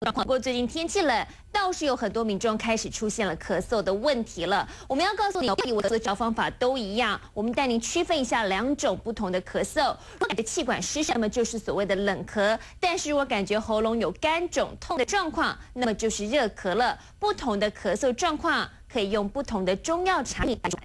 不过最近天气冷，倒是有很多民众开始出现了咳嗽的问题了。我们要告诉你，我的治疗方法都一样，我们带您区分一下2种不同的咳嗽。如果你的气管湿湿，那么就是所谓的冷咳；但是如果感觉喉咙有干肿痛的状况，那么就是热咳了。不同的咳嗽状况可以用不同的中药茶饮来咳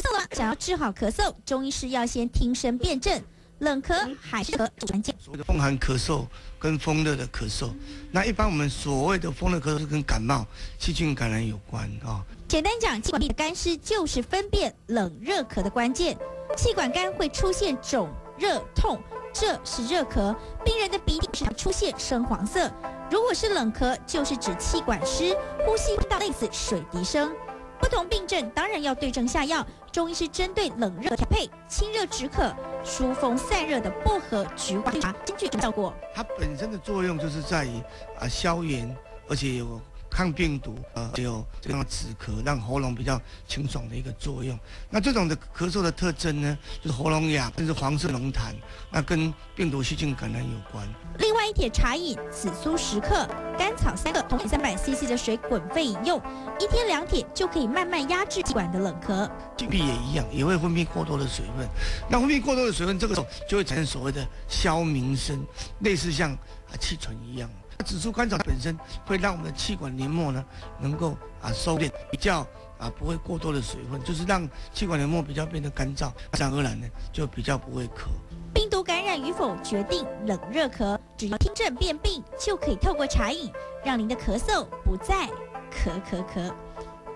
嗽了，想要治好咳嗽，中医师要先听声辨证。冷咳还是咳关键。所谓的风寒咳嗽跟风热的咳嗽，那一般我们所谓的风热咳嗽是跟感冒、细菌感染有关啊。简单讲，气管壁的干湿就是分辨冷热咳的关键。气管干会出现肿、热、痛，这是热咳。病人的鼻涕是出现深黄色。如果是冷咳，就是指气管湿，呼吸到类似水滴声。不同病症当然要对症下药，中医是针对冷热调配，清热止渴、疏风散热的薄荷、菊花茶兼具效果。它本身的作用就是在于消炎，而且有抗病毒，有这样止咳，让喉咙比较清爽的一个作用。那这种的咳嗽的特征呢，就是喉咙痒，甚至黄色浓痰，那跟病毒细菌感染有关。另外一帖茶饮，紫苏10克，甘草3克，同300 CC 的水滚沸饮用，1天2帖就可以慢慢压制气管的冷咳。气闭也一样，也会分泌过多的水分。那分泌过多的水分，这个时候就会产生所谓的消鸣声，类似像气喘一样。紫苏甘草本身会让我们的气管黏膜呢能够收敛，比较不会过多的水分，就是让气管黏膜比较变得干燥，自然而然呢就比较不会咳。病毒感染与否决定冷热咳，只要听症辨病，就可以透过茶饮让您的咳嗽不再咳。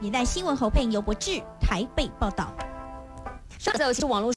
年代新闻侯佩由博志台北报道。上次有网络。